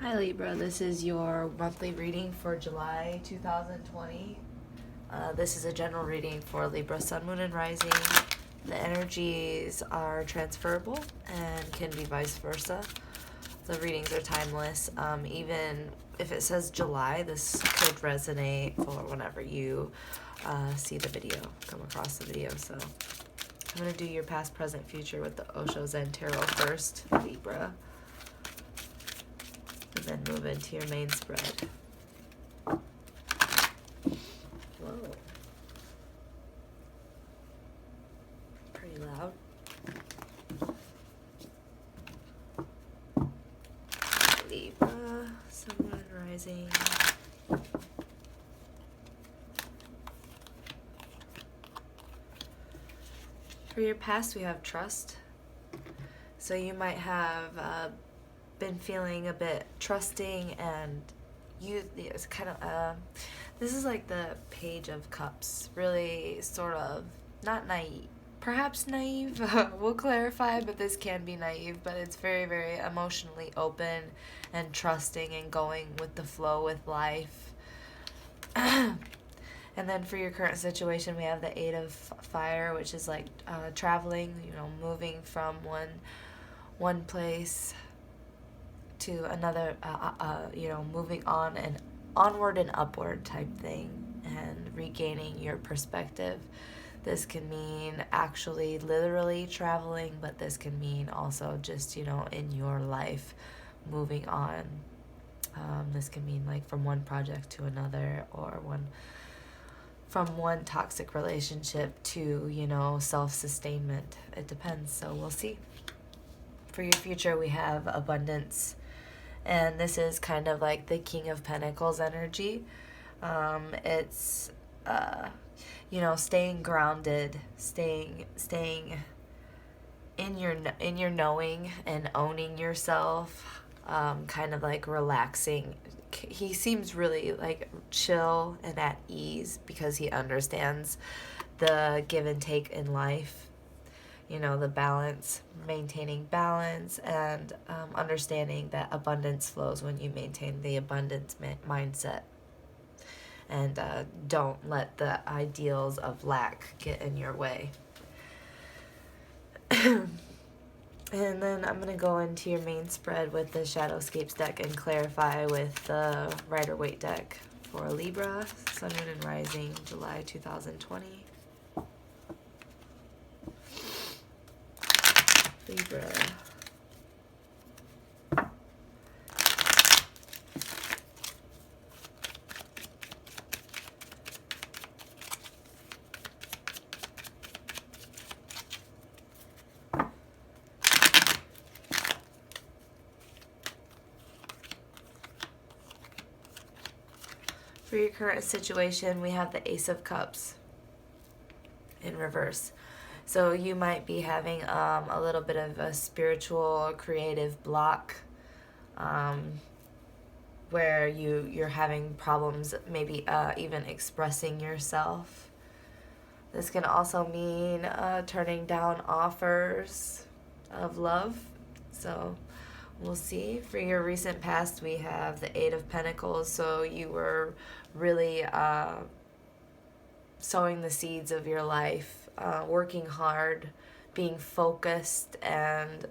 Hi Libra, this is your monthly reading for July 2020. This is a general reading for Libra, Sun, Moon, and Rising. The energies are transferable and can be vice versa. The readings are timeless. Even if it says July, this could resonate for whenever you see the video, come across the video. So I'm going to do your past, present, future with the Osho Zen Tarot first, Libra. And then move into your main spread. Whoa. Pretty loud. Libra, Sun, Moon, and Rising. For your past, we have trust. So you might have been feeling a bit trusting, and it's kind of this is like the Page of Cups, really sort of not naive, perhaps naive. We'll clarify, but this can be naive, but it's very, very emotionally open and trusting and going with the flow with life. And then for your current situation, we have the Eight of Fire, which is like traveling, moving from one place to another, moving on and onward and upward type thing, and regaining your perspective. This can mean actually literally traveling, but this can mean also just, in your life, moving on. This can mean like from one project to another, or from one toxic relationship to, self-sustainment. It depends, so we'll see. For your future, we have abundance. And this is kind of like the King of Pentacles energy. It's, staying grounded, staying in your knowing and owning yourself, kind of like relaxing. He seems really like chill and at ease because he understands the give and take in life. The balance, maintaining balance, and understanding that abundance flows when you maintain the abundance mindset. And don't let the ideals of lack get in your way. And then I'm going to go into your main spread with the Shadowscapes deck and clarify with the Rider-Waite deck for Libra, Sun, Moon, and Rising, July 2020. Libra. For your current situation, we have the Ace of Cups in reverse. So you might be having a little bit of a spiritual, creative block, where you're having problems maybe even expressing yourself. This can also mean turning down offers of love. So we'll see. For your recent past, we have the Eight of Pentacles. So you were really sowing the seeds of your life, working hard, being focused, and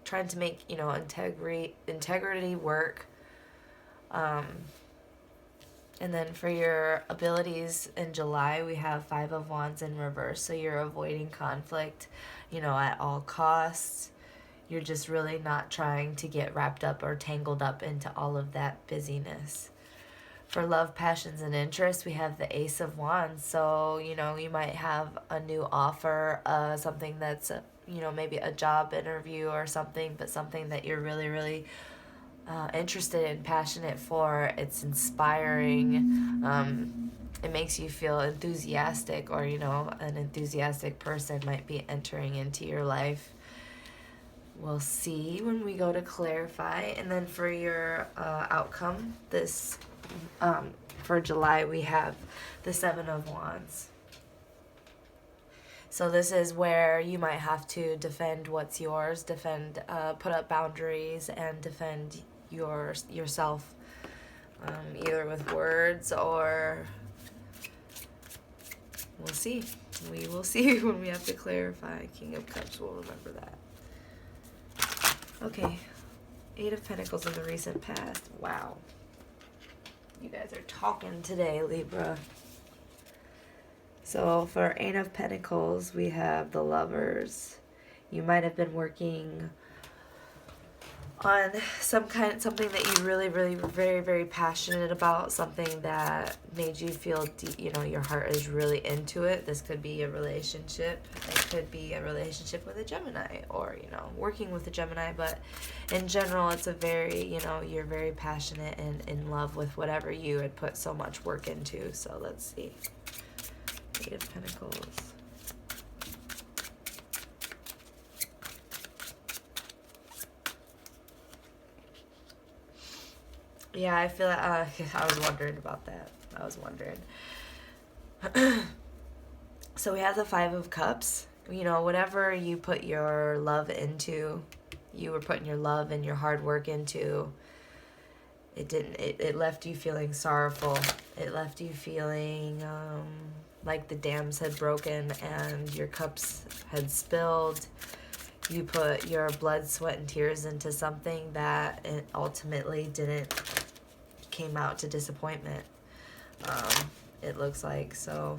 trying to make, integrity work. And then for your abilities in July, we have Five of Wands in reverse. So you're avoiding conflict, at all costs. You're just really not trying to get wrapped up or tangled up into all of that busyness. For love, passions, and interests, we have the Ace of Wands. So, you might have a new offer, something that's, maybe a job interview or something, but something that you're really, really interested and passionate for. It's inspiring. It makes you feel enthusiastic, or, an enthusiastic person might be entering into your life. We'll see when we go to clarify. And then for your outcome, this for July, we have the Seven of Wands. So this is where you might have to defend what's yours, put up boundaries and defend yourself, either with words or we'll see. We will see when we have to clarify. King of Cups, we'll remember that. Okay, 8 of Pentacles in the recent past. Wow. You guys are talking today, Libra. So for 8 of Pentacles, we have the Lovers. You might have been working on something that you really were very, very passionate about, something that made you feel your heart is really into it. This could be a relationship. It could be a relationship with a Gemini, or working with a Gemini, but in general it's a very, you're very passionate and in love with whatever you had put so much work into. So let's see. 8 of Pentacles. Yeah, I feel I was wondering about that. I was wondering. So we have the 5 of Cups. Whatever you put your love into, you were putting your love and your hard work into, it left you feeling sorrowful. It left you feeling like the dams had broken and your cups had spilled. You put your blood, sweat, and tears into something that it ultimately came out to disappointment. It looks like. So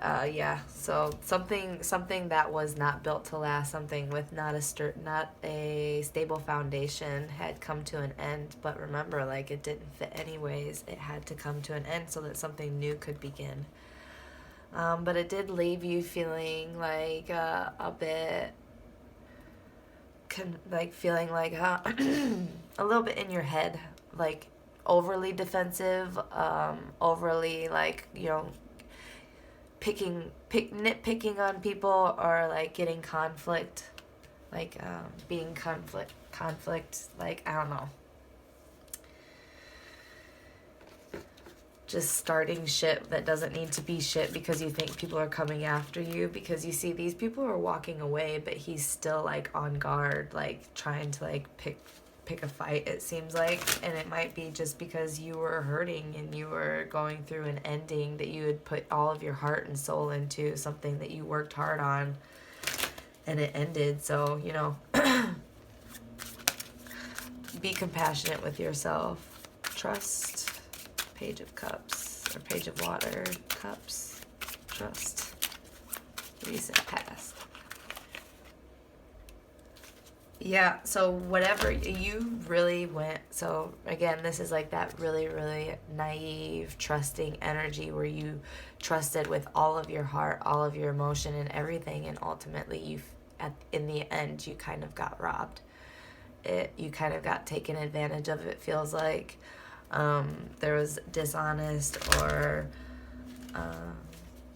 yeah, so something that was not built to last, something with not a stable foundation had come to an end. But remember, like, it didn't fit anyways. It had to come to an end so that something new could begin. But it did leave you feeling like a bit, feeling like a little bit in your head, like overly defensive, overly nitpicking on people, or like getting conflict, being conflict, like, I don't know. Just starting shit that doesn't need to be shit because you think people are coming after you, because you see these people are walking away, but he's still like on guard, like trying to like pick a fight, it seems like. And it might be just because you were hurting and you were going through an ending that you had put all of your heart and soul into, something that you worked hard on, and it ended. So be compassionate with yourself. Trust. Page of Cups, or Page of Water, Cups, Trust, recent past. Yeah, so whatever you really went, so again, this is like that really, really naive, trusting energy where you trusted with all of your heart, all of your emotion and everything, and ultimately in the end, you kind of got robbed. You kind of got taken advantage of, it feels like. There was dishonest or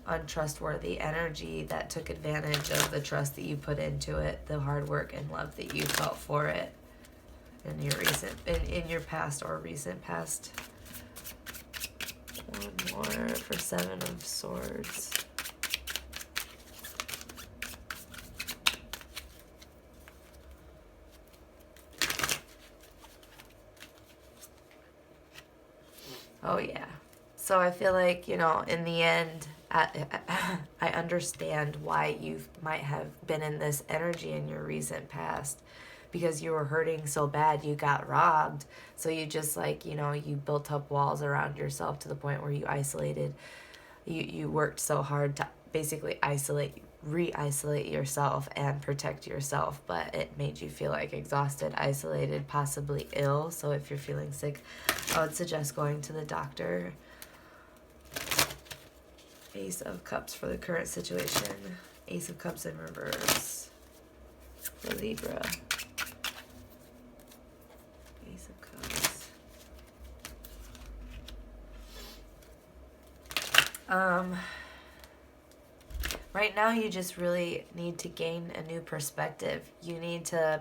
untrustworthy energy that took advantage of the trust that you put into it, the hard work and love that you felt for it in your past or recent past. One more for 7 of Swords. Oh, yeah. So I feel like, in the end, I understand why you might have been in this energy in your recent past, because you were hurting so bad, you got robbed. So you just you built up walls around yourself to the point where you isolated. You worked so hard to basically re-isolate yourself and protect yourself, but it made you feel like exhausted, isolated, possibly ill. So if you're feeling sick, I would suggest going to the doctor. Ace of Cups for the current situation. Ace of Cups in reverse for Libra. Ace of Cups. Right now, you just really need to gain a new perspective. You need to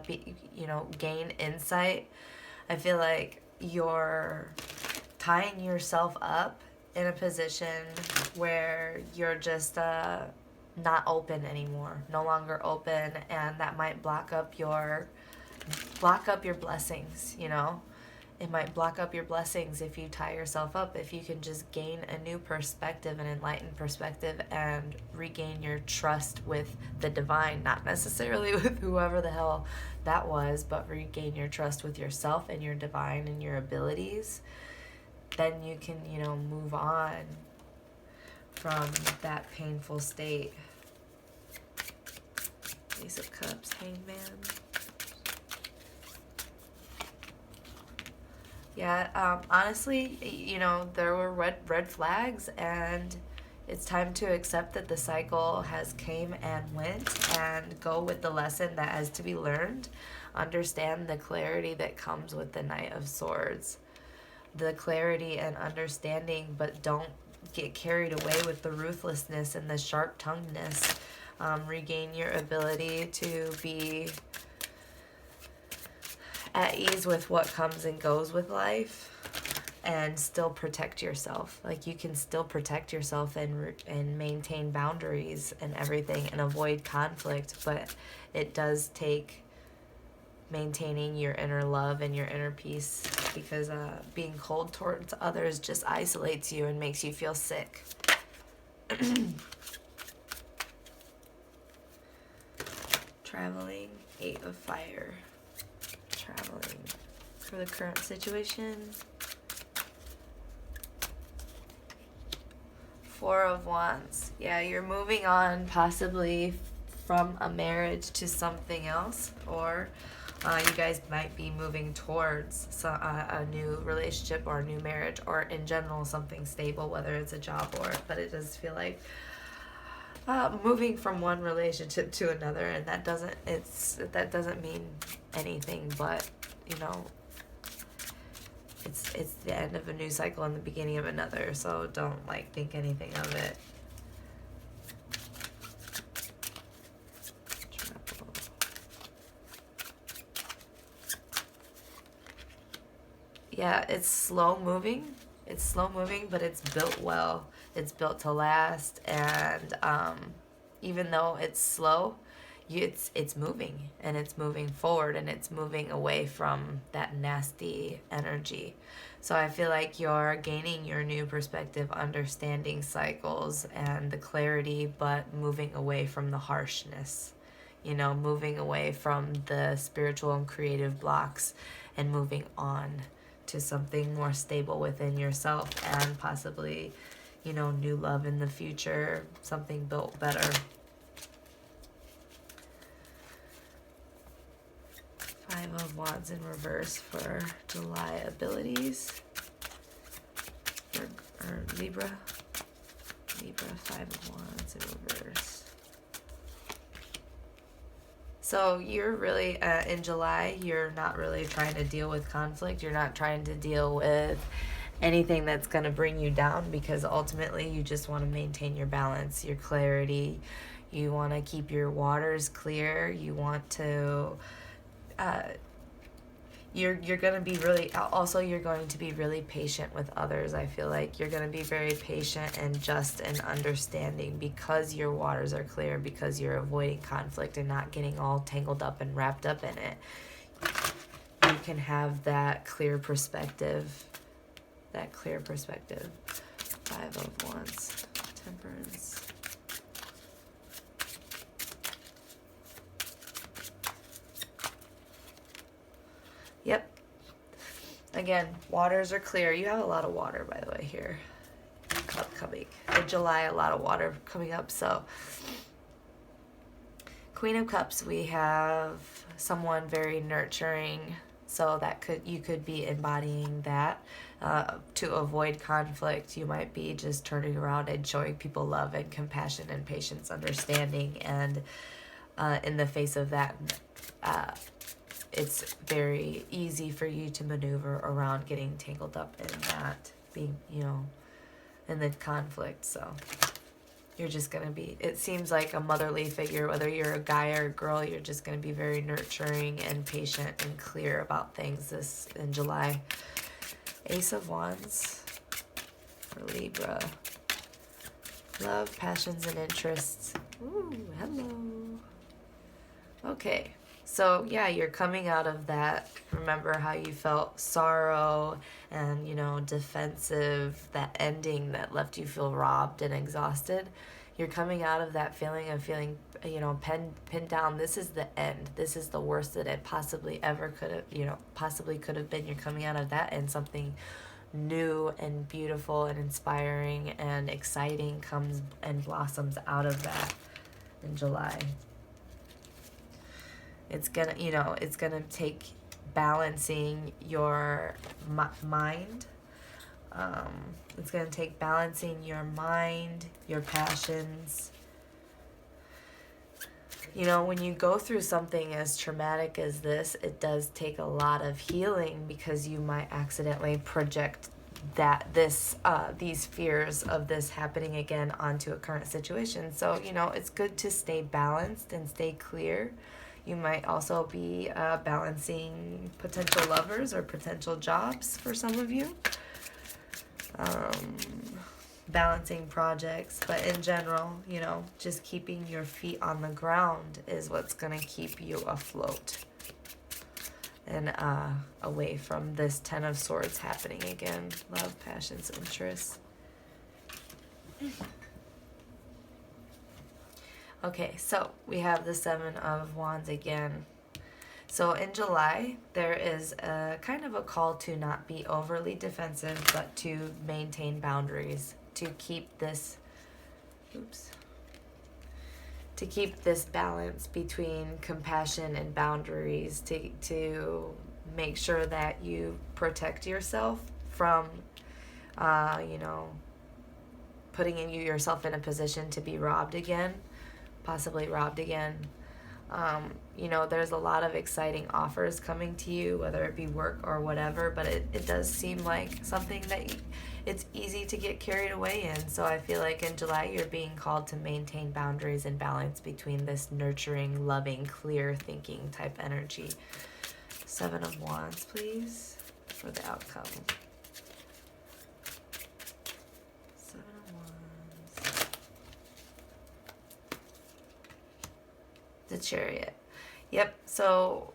gain insight. I feel like you're tying yourself up in a position where you're just not open anymore, no longer open, and that might block up your blessings, you know. It might block up your blessings if you tie yourself up. If you can just gain a new perspective, an enlightened perspective, and regain your trust with the divine, not necessarily with whoever the hell that was, but regain your trust with yourself and your divine and your abilities, then you can, you know, move on from that painful state. Ace of Cups, Hangman. Yeah, honestly, you know, there were red flags, and it's time to accept that the cycle has came and went, and go with the lesson that has to be learned. Understand the clarity that comes with the Knight of Swords. The clarity and understanding, but don't get carried away with the ruthlessness and the sharp-tonguedness. Regain your ability to be at ease with what comes and goes with life, and still protect yourself. Like, you can still protect yourself and maintain boundaries and everything and avoid conflict, but it does take maintaining your inner love and your inner peace, because being cold towards others just isolates you and makes you feel sick. Traveling, 8 of Fire. Traveling for the current situation. 4 of Wands. Yeah, you're moving on possibly from a marriage to something else, or you guys might be moving towards a new relationship or a new marriage, or in general something stable, whether it's a job or, but it does feel like moving from one relationship to another, and that doesn't mean anything, but you know, it's the end of a new cycle and the beginning of another, so don't like think anything of it. Yeah, it's slow moving. It's slow moving, but it's built well. It's built to last, and even though it's slow, it's moving, and it's moving forward, and it's moving away from that nasty energy. So I feel like you're gaining your new perspective, understanding cycles and the clarity, but moving away from the harshness. You know, moving away from the spiritual and creative blocks, and moving on to something more stable within yourself, and possibly, you know, new love in the future, something built better. 5 of Wands in reverse for July abilities. Or Libra. Libra, 5 of Wands in reverse. So you're really, in July, you're not really trying to deal with conflict. You're not trying to deal with anything that's going to bring you down, because ultimately you just want to maintain your balance, your clarity. You want to keep your waters clear. You want to, you're going to be really, also you're going to be really patient with others. I feel like you're going to be very patient and just and understanding, because your waters are clear, because you're avoiding conflict and not getting all tangled up and wrapped up in it. You can have that clear perspective. That clear perspective. 5 of Wands, Temperance. Yep. Again, waters are clear. You have a lot of water, by the way, here. Cup coming. In July, a lot of water coming up. So, Queen of Cups, we have someone very nurturing. So you could be embodying that. To avoid conflict, you might be just turning around and showing people love and compassion and patience, understanding, and in the face of that, it's very easy for you to maneuver around getting tangled up in that, being, you know, in the conflict. So you're just going to be, it seems like a motherly figure, whether you're a guy or a girl, you're just going to be very nurturing and patient and clear about things this in July. Ace of Wands for Libra. Love, passions, and interests. Ooh, hello. Okay, so yeah, you're coming out of that. Remember how you felt sorrow and, you know, defensive, that ending that left you feel robbed and exhausted. You're coming out of that feeling of feeling, you know, pinned down. This is the end. This is the worst that it possibly ever could have, you know, possibly could have been. You're coming out of that, and something new and beautiful and inspiring and exciting comes and blossoms out of that in July. It's gonna, you know, it's gonna take balancing your mind. It's gonna take balancing your mind, your passions. You know, when you go through something as traumatic as this, it does take a lot of healing, because you might accidentally project these fears of this happening again onto a current situation. So, you know, it's good to stay balanced and stay clear. You might also be balancing potential lovers or potential jobs for some of you. Balancing projects, but in general, you know, just keeping your feet on the ground is what's going to keep you afloat and away from this Ten of Swords happening again. Love, passions, interests. Okay, so we have the Seven of Wands again. So in July, there is a kind of a call to not be overly defensive, but to maintain boundaries, to keep this, to keep this balance between compassion and boundaries, to make sure that you protect yourself from, you know, putting yourself in a position to be robbed again, possibly robbed again. You know, there's a lot of exciting offers coming to you, whether it be work or whatever, but it does seem like something that it's easy to get carried away in. So I feel like in July, you're being called to maintain boundaries and balance between this nurturing, loving, clear thinking type energy. Seven of Wands, please, for the outcome. Seven of Wands. The Chariot. Yep, so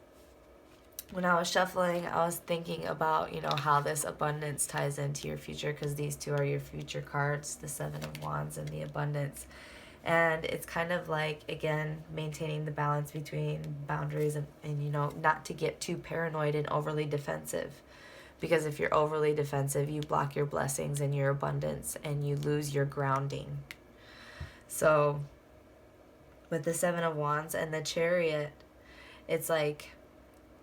when I was shuffling, I was thinking about, you know, how this abundance ties into your future, because these two are your future cards, the Seven of Wands and the abundance. And it's kind of like, again, maintaining the balance between boundaries and, you know, not to get too paranoid and overly defensive. Because if you're overly defensive, you block your blessings and your abundance, and you lose your grounding. So with the Seven of Wands and the Chariot, it's like,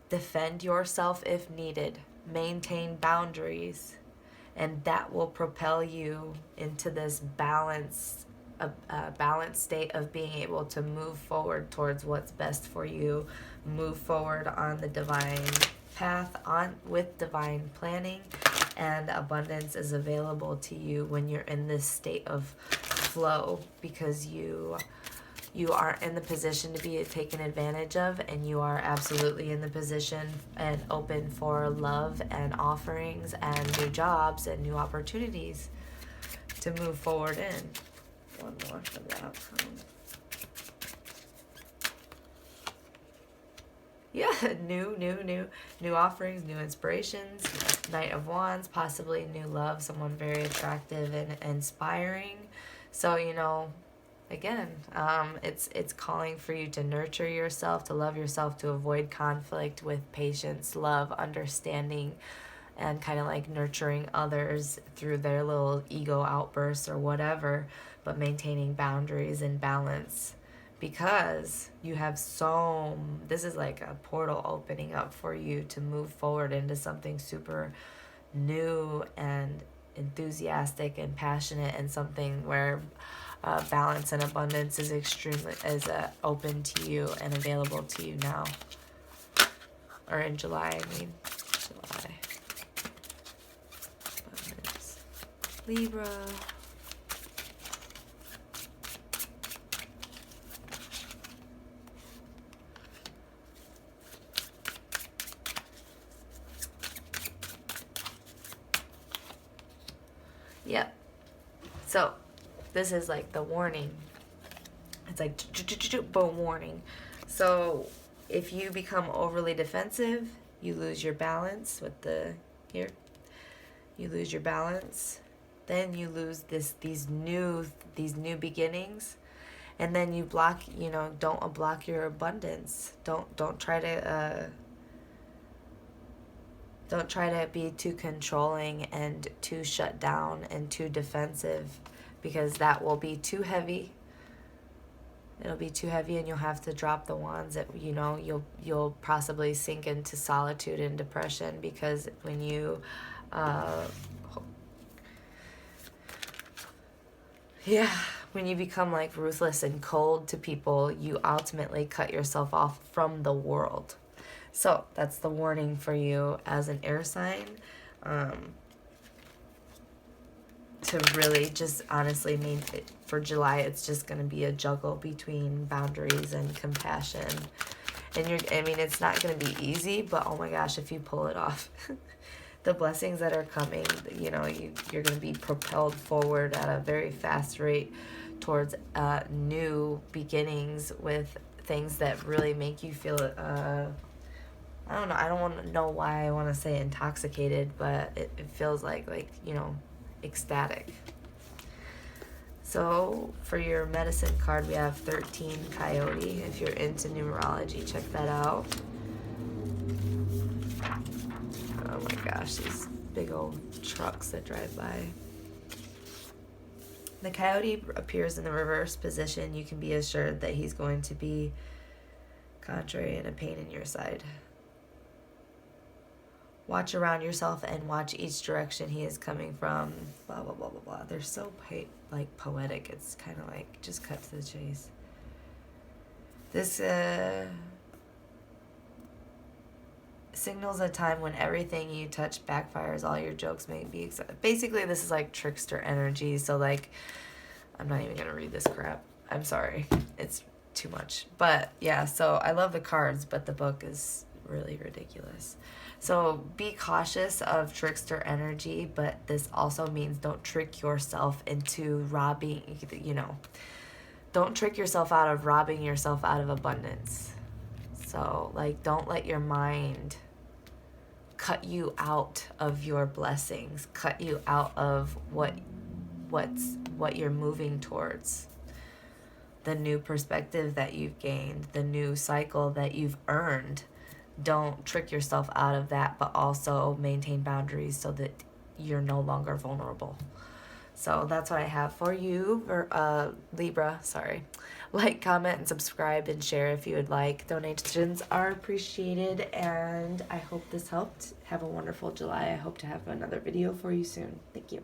defend yourself if needed, maintain boundaries, and that will propel you into this balanced state of being able to move forward towards what's best for you, move forward on the divine path, with divine planning, and abundance is available to you when you're in this state of flow, because you are in the position to be taken advantage of, and you are absolutely in the position and open for love and offerings and new jobs and new opportunities to move forward in. One more for the outcome. Yeah, new offerings, new inspirations, Knight of Wands, possibly new love, someone very attractive and inspiring. So, you know, again, it's calling for you to nurture yourself, to love yourself, to avoid conflict with patience, love, understanding, and kind of like nurturing others through their little ego outbursts or whatever, but maintaining boundaries and balance, because you have this is like a portal opening up for you to move forward into something super new and enthusiastic and passionate, and something where balance and abundance is open to you and available to you now, or in July. July. Abundance. Libra. Yep. So this is like the warning. It's like boom, warning. So if you become overly defensive, you lose your balance with the here. You lose your balance. Then you lose these new beginnings. And then you block, you know, don't block your abundance. Don't try to be too controlling and too shut down and too defensive, because that will be too heavy. It'll be too heavy, and you'll have to drop the wands. That, you know, you'll possibly sink into solitude and depression, because when you when you become like ruthless and cold to people, you ultimately cut yourself off from the world. So that's the warning for you as an air sign. To really just honestly mean for July, it's just going to be a juggle between boundaries and compassion. And it's not going to be easy, but oh my gosh, if you pull it off, the blessings that are coming, you know, you're going to be propelled forward at a very fast rate towards new beginnings with things that really make you feel, I don't know, I don't want to know why I want to say intoxicated, but it feels like, you know, ecstatic. So for your medicine card, we have 13 Coyote. If you're into numerology, check that out. Oh my gosh, these big old trucks that drive by. The Coyote appears in the reverse position. You can be assured that he's going to be contrary and a pain in your side. Watch around yourself and watch each direction he is coming from. Blah, blah, blah, blah, blah. They're so poetic. It's kind of like, just cut to the chase. This signals a time when everything you touch backfires. All your jokes may be accepted. Basically, this is like trickster energy. So, like, I'm not even going to read this crap. I'm sorry. It's too much. But, yeah, so I love the cards, but the book is really ridiculous. So be cautious of trickster energy, but this also means don't trick yourself into robbing, you know, don't trick yourself out of robbing yourself out of abundance. So, like, don't let your mind cut you out of your blessings, cut you out of what you're moving towards. The new perspective that you've gained, the new cycle that you've earned. Don't trick yourself out of that, but also maintain boundaries so that you're no longer vulnerable. So that's what I have for you, or Libra, sorry. Like, comment, and subscribe, and share if you would like. Donations are appreciated, and I hope this helped. Have a wonderful July. I hope to have another video for you soon. Thank you.